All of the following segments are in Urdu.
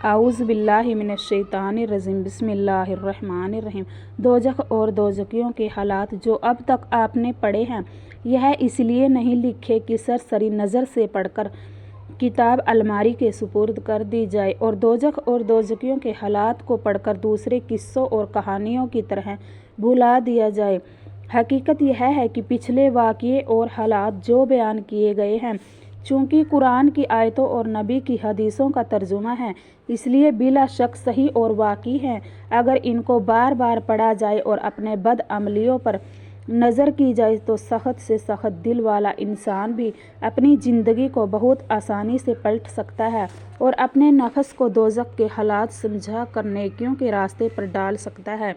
اعوذ باللہ من الشیطان الرجیم بسم اللہ الرحمن الرحیم۔ دوزخ اور دوزخیوں کے حالات جو اب تک آپ نے پڑھے ہیں، یہ اس لیے نہیں لکھے کہ سرسری نظر سے پڑھ کر کتاب الماری کے سپرد کر دی جائے اور دوزخ اور دوزخیوں کے حالات کو پڑھ کر دوسرے قصوں اور کہانیوں کی طرح بھلا دیا جائے۔ حقیقت یہ ہے کہ پچھلے واقعے اور حالات جو بیان کیے گئے ہیں، چونکہ قرآن کی آیتوں اور نبی کی حدیثوں کا ترجمہ ہیں، اس لیے بلا شک صحیح اور واقعی ہیں۔ اگر ان کو بار بار پڑھا جائے اور اپنے بد عملیوں پر نظر کی جائے تو سخت سے سخت دل والا انسان بھی اپنی زندگی کو بہت آسانی سے پلٹ سکتا ہے اور اپنے نفس کو دوزخ کے حالات سمجھا کر نیکیوں کے راستے پر ڈال سکتا ہے،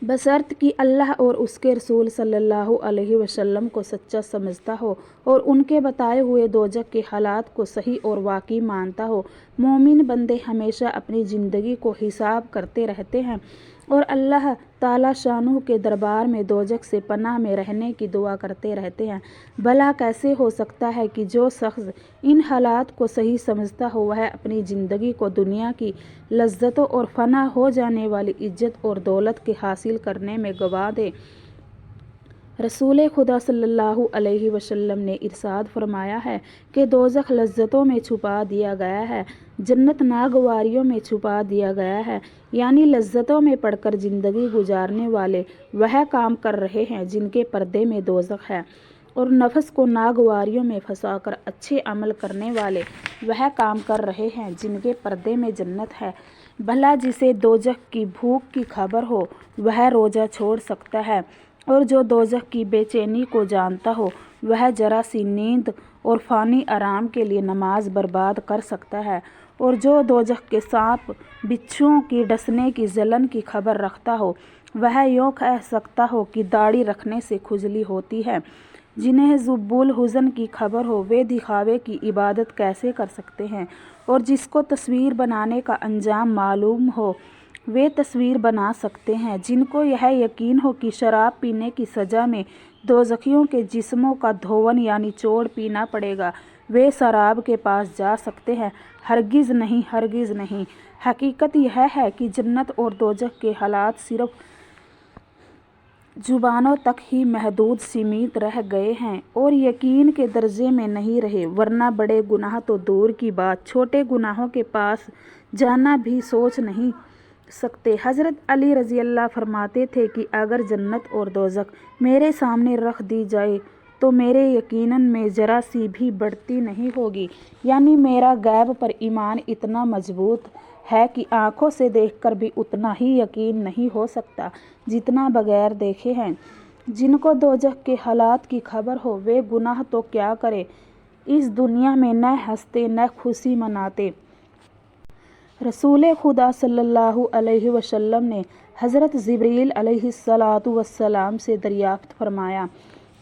بشرط کہ اللہ اور اس کے رسول صلی اللہ علیہ وسلم کو سچا سمجھتا ہو اور ان کے بتائے ہوئے دوزخ کے حالات کو صحیح اور واقعی مانتا ہو۔ مومن بندے ہمیشہ اپنی زندگی کو حساب کرتے رہتے ہیں اور اللہ تعالیٰ شانہ کے دربار میں دوزخ سے پناہ میں رہنے کی دعا کرتے رہتے ہیں۔ بھلا کیسے ہو سکتا ہے کہ جو شخص ان حالات کو صحیح سمجھتا ہو وہ اپنی زندگی کو دنیا کی لذتوں اور فنا ہو جانے والی عزت اور دولت کے حاصل کرنے میں گنوا دے۔ رسول خدا صلی اللہ علیہ وسلم نے ارشاد فرمایا ہے کہ دوزخ لذتوں میں چھپا دیا گیا ہے، جنت ناگواریوں میں چھپا دیا گیا ہے، یعنی لذتوں میں پڑ کر زندگی گزارنے والے وہ کام کر رہے ہیں جن کے پردے میں دوزخ ہے، اور نفس کو ناگواریوں میں پھنسا کر اچھے عمل کرنے والے وہ کام کر رہے ہیں جن کے پردے میں جنت ہے۔ بھلا جسے دوزخ کی بھوک کی خبر ہو وہ روزہ چھوڑ سکتا ہے، اور جو دوزخ کی بے چینی کو جانتا ہو وہ ذرا سی نیند اور فانی آرام کے لیے نماز برباد کر سکتا ہے، اور جو دوزخ کے سانپ بچھوؤں کی ڈسنے کی جلن کی خبر رکھتا ہو وہ یوں کہہ سکتا ہو کہ داڑھی رکھنے سے کھجلی ہوتی ہے۔ جنہیں ذوب الحزن کی خبر ہو وہ دکھاوے کی عبادت کیسے کر سکتے ہیں، اور جس کو تصویر بنانے کا انجام معلوم ہو وہ تصویر بنا سکتے ہیں۔ جن کو یہ یقین ہو کہ شراب پینے کی سزا میں دوزخیوں کے جسموں کا دھون یعنی چوڑ پینا پڑے گا وہ شراب کے پاس جا سکتے ہیں۔ ہرگز نہیں، ہرگز نہیں۔ حقیقت یہ ہے کہ جنت اور دوزخ کے حالات صرف زبانوں تک ہی محدود سمیت رہ گئے ہیں اور یقین کے درجے میں نہیں رہے، ورنہ بڑے گناہ تو دور کی بات چھوٹے گناہوں کے پاس جانا بھی سوچ نہیں سکتے۔ حضرت علی رضی اللہ فرماتے تھے کہ اگر جنت اور دوزخ میرے سامنے رکھ دی جائے تو میرے یقین میں ذرا سی بھی بڑھتی نہیں ہوگی، یعنی میرا غیب پر ایمان اتنا مضبوط ہے کہ آنکھوں سے دیکھ کر بھی اتنا ہی یقین نہیں ہو سکتا جتنا بغیر دیکھے ہے۔ جن کو دوزخ کے حالات کی خبر ہو وہ گناہ تو کیا کرے، اس دنیا میں نہ ہنستے نہ خوشی مناتے۔ رسول خدا صلی اللہ علیہ وسلم نے حضرت جبرائیل علیہ السلام سے دریافت فرمایا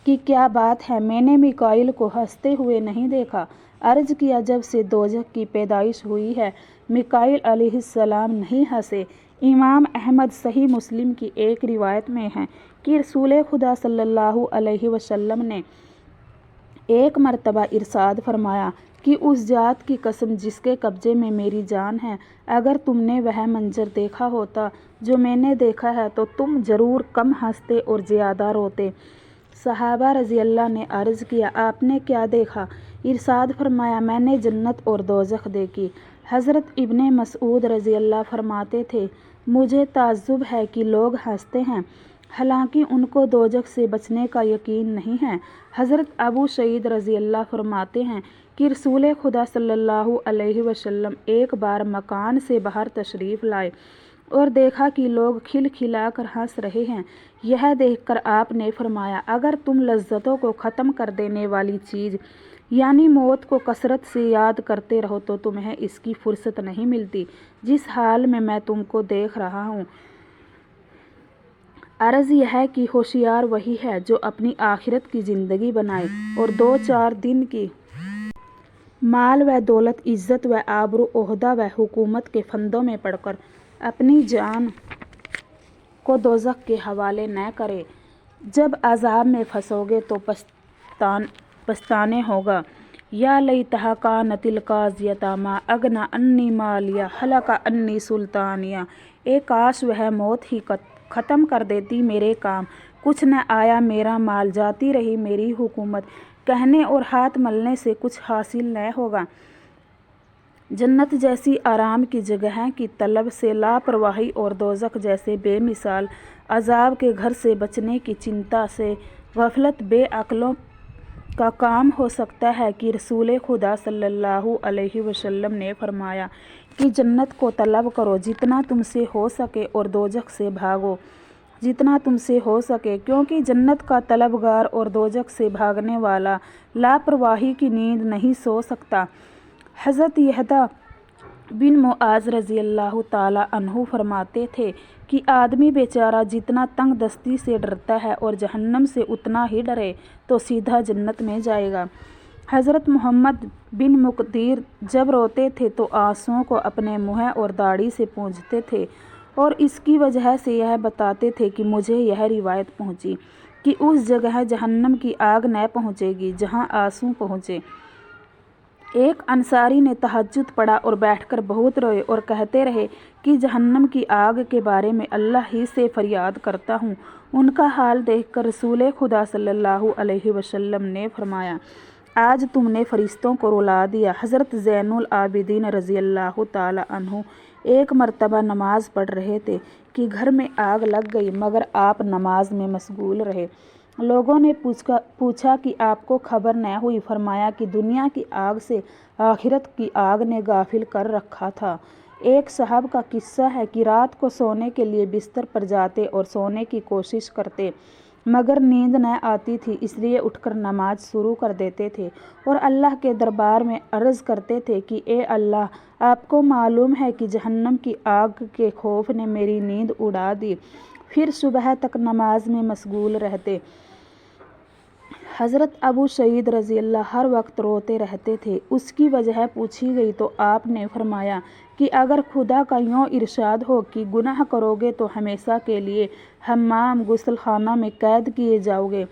کہ کیا بات ہے، میں نے میکائیل کو ہنستے ہوئے نہیں دیکھا۔ عرض کیا، جب سے دوزخ کی پیدائش ہوئی ہے میکائیل علیہ السلام نہیں ہنسے۔ امام احمد صحیح مسلم کی ایک روایت میں ہے کہ رسول خدا صلی اللہ علیہ وسلم نے ایک مرتبہ ارشاد فرمایا کہ اس ذات کی قسم جس کے قبضے میں میری جان ہے، اگر تم نے وہ منظر دیکھا ہوتا جو میں نے دیکھا ہے تو تم ضرور کم ہنستے اور زیادہ روتے۔ صحابہ رضی اللہ نے عرض کیا، آپ نے کیا دیکھا؟ ارشاد فرمایا، میں نے جنت اور دوزخ دیکھی۔ حضرت ابن مسعود رضی اللہ فرماتے تھے، مجھے تعجب ہے کہ لوگ ہنستے ہیں حالانکہ ان کو دوزخ سے بچنے کا یقین نہیں ہے۔ حضرت ابو سعید رضی اللہ فرماتے ہیں کہ رسول خدا صلی اللہ علیہ وسلم ایک بار مکان سے باہر تشریف لائے اور دیکھا کہ لوگ کھل کھلا کر ہنس رہے ہیں۔ یہ دیکھ کر آپ نے فرمایا، اگر تم لذتوں کو ختم کر دینے والی چیز یعنی موت کو کثرت سے یاد کرتے رہو تو تمہیں اس کی فرصت نہیں ملتی جس حال میں تم کو دیکھ رہا ہوں۔ عرض یہ ہے کہ ہوشیار وہی ہے جو اپنی آخرت کی زندگی بنائے اور 2-4 دن کی مال و دولت، عزت و آبرو، عہدہ و حکومت کے پھندوں میں پڑ کر اپنی جان کو دوزخ کے حوالے نہ کرے۔ جب عذاب میں پھنسو گے تو پچھتانے ہوگا۔ یا لیتہا کانت القاضیۃ ما اغنی عنی مالیہ ہلک عنی سلطانیہ، اے کاش وہ موت ہی ختم کر دیتی میرے کام، کچھ نہ آیا میرا مال، جاتی رہی میری حکومت، کہنے اور ہاتھ ملنے سے کچھ حاصل نہ ہوگا۔ جنت جیسی آرام کی جگہ کی طلب سے لاپرواہی اور دوزخ جیسے بے مثال عذاب کے گھر سے بچنے کی چنتا سے غفلت بے عقلوں کا کام ہو سکتا ہے کہ رسول خدا صلی اللہ علیہ وسلم نے فرمایا کہ جنت کو طلب کرو جتنا تم سے ہو سکے اور دوزخ سے بھاگو جتنا تم سے ہو سکے، کیونکہ جنت کا طلبگار اور دوزخ سے بھاگنے والا لاپرواہی کی نیند نہیں سو سکتا۔ حضرت یحییٰ بن معاذ رضی اللہ تعالیٰ عنہ فرماتے تھے کہ آدمی بیچارہ جتنا تنگ دستی سے ڈرتا ہے اور جہنم سے اتنا ہی ڈرے تو سیدھا جنت میں جائے گا۔ حضرت محمد بن مقدیر جب روتے تھے تو آنسوؤں کو اپنے منہ اور داڑھی سے پونچھتے تھے اور اس کی وجہ سے یہ بتاتے تھے کہ مجھے یہ روایت پہنچی کہ اس جگہ جہنم کی آگ نہ پہنچے گی جہاں آنسو پہنچے۔ ایک انصاری نے تہجد پڑھا اور بیٹھ کر بہت روئے اور کہتے رہے کہ جہنم کی آگ کے بارے میں اللہ ہی سے فریاد کرتا ہوں۔ ان کا حال دیکھ کر رسول خدا صلی اللہ علیہ وسلم نے فرمایا، آج تم نے فرشتوں کو رلا دیا۔ حضرت زین العابدین رضی اللہ تعالیٰ عنہ ایک مرتبہ نماز پڑھ رہے تھے کہ گھر میں آگ لگ گئی، مگر آپ نماز میں مشغول رہے۔ لوگوں نے پوچھا کہ آپ کو خبر نہ ہوئی؟ فرمایا کہ دنیا کی آگ سے آخرت کی آگ نے غافل کر رکھا تھا۔ ایک صاحب کا قصہ ہے کہ رات کو سونے کے لیے بستر پر جاتے اور سونے کی کوشش کرتے مگر نیند نہ آتی تھی، اس لیے اٹھ کر نماز شروع کر دیتے تھے اور اللہ کے دربار میں عرض کرتے تھے کہ اے اللہ، آپ کو معلوم ہے کہ جہنم کی آگ کے خوف نے میری نیند اڑا دی۔ پھر صبح تک نماز میں مشغول رہتے۔ حضرت ابو سعید رضی اللہ ہر وقت روتے رہتے تھے۔ اس کی وجہ پوچھی گئی تو آپ نے فرمایا کہ اگر خدا کا یوں ارشاد ہو کہ گناہ کرو گے تو ہمیشہ کے لیے حمام غسل خانہ میں قید کیے جاؤ گے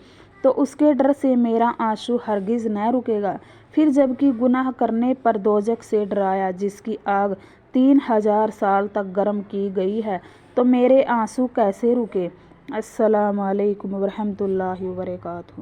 تو اس کے ڈر سے میرا آنسو ہرگز نہ رکے گا۔ پھر جبکہ گناہ کرنے پر دوزخ سے ڈرایا جس کی آگ 3000 سال تک گرم کی گئی ہے تو میرے آنسو کیسے رکے؟ السلام علیکم ورحمۃ اللہ وبرکاتہ۔